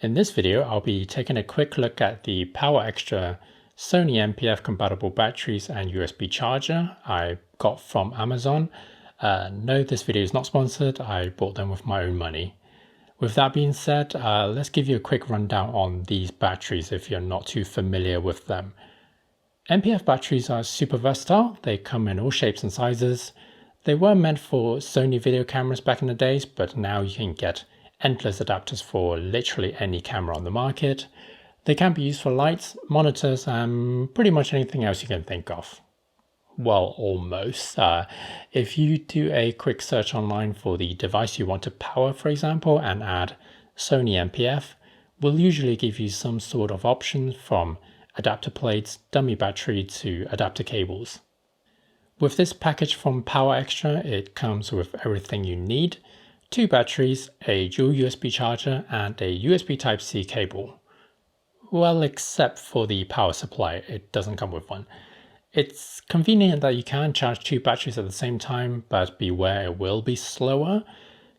In this video, I'll be taking a quick look at the Powerextra Sony NP-F compatible batteries and USB charger I got from Amazon. No, this video is not sponsored. I bought them with my own money. With that being said, let's give you a quick rundown on these batteries if you're not too familiar with them. NP-F batteries are super versatile. They come in all shapes and sizes. They were meant for Sony video cameras back in the days, but now you can get endless adapters for literally any camera on the market. They can be used for lights, monitors, and pretty much anything else you can think of. Well, almost. If you do a quick search online for the device you want to power, for example, and add Sony NP-F, will usually give you some sort of option from adapter plates, dummy battery to adapter cables. With this package from Powerextra, it comes with everything you need: 2 batteries, a dual USB charger, and a USB Type-C cable. Well, except for the power supply, it doesn't come with one. It's convenient that you can charge 2 batteries at the same time, but beware, it will be slower.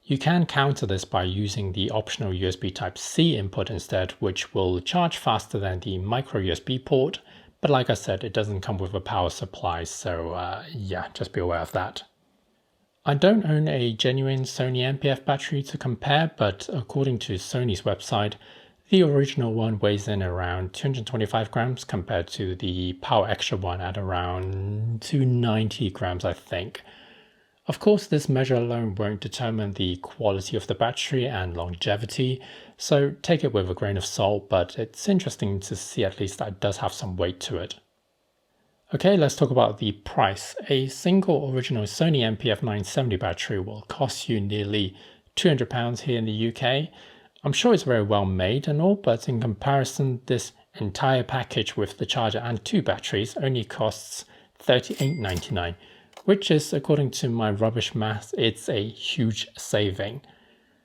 You can counter this by using the optional USB Type-C input instead, which will charge faster than the micro USB port. But like I said, it doesn't come with a power supply, so yeah, just be aware of that. I don't own a genuine Sony NP-F battery to compare, but according to Sony's website, the original one weighs in around 225 grams compared to the Powerextra one at around 290 grams, I think. Of course, this measure alone won't determine the quality of the battery and longevity, so take it with a grain of salt, but it's interesting to see at least that it does have some weight to it. Okay, let's talk about the price. A single original Sony NP-F970 battery will cost you nearly £200 here in the UK. I'm sure it's very well made and all, but in comparison, this entire package with the charger and 2 batteries only costs £38.99, which is, according to my rubbish math, it's a huge saving.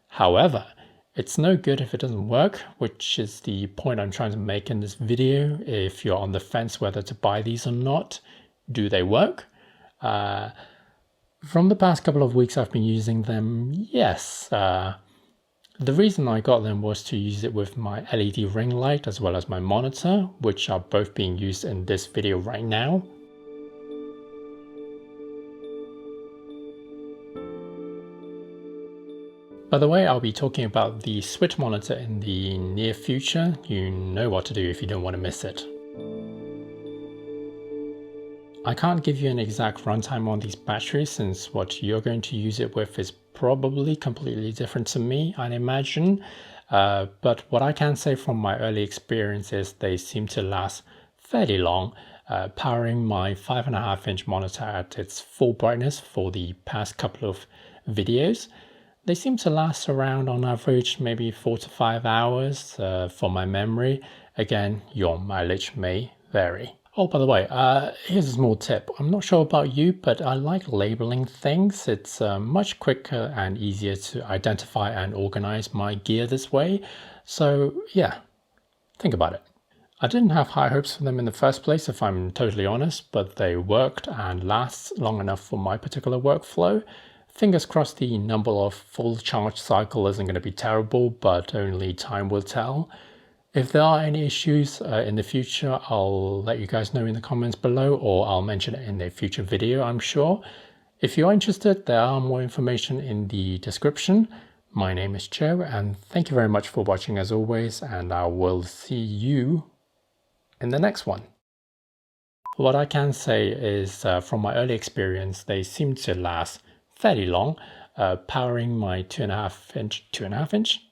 However, it's no good if it doesn't work, which is the point I'm trying to make in this video. If you're on the fence whether to buy these or not, do they work? From the past couple of weeks I've been using them, yes. The reason I got them was to use it with my LED ring light as well as my monitor, which are both being used in this video right now. By the way, I'll be talking about the Switch monitor in the near future. You know what to do if you don't want to miss it. I can't give you an exact runtime on these batteries since what you're going to use it with is probably completely different to me, I'd imagine. But what I can say from my early experience is they seem to last fairly long. Powering my 5.5-inch monitor at its full brightness for the past couple of videos, they seem to last around, on average, maybe 4 to 5 hours for my memory. Again, your mileage may vary. Oh, by the way, here's a small tip. I'm not sure about you, but I like labeling things. It's much quicker and easier to identify and organize my gear this way. So yeah, think about it. I didn't have high hopes for them in the first place, if I'm totally honest, but they worked and last long enough for my particular workflow. Fingers crossed the number of full charge cycle isn't going to be terrible, but only time will tell. If there are any issues in the future, I'll let you guys know in the comments below, or I'll mention it in a future video, I'm sure. If you're interested, there are more information in the description. My name is Joe, and thank you very much for watching as always, and I will see you in the next one. What I can say is, from my early experience, they seem to last fairly long. Powering my 2.5-inch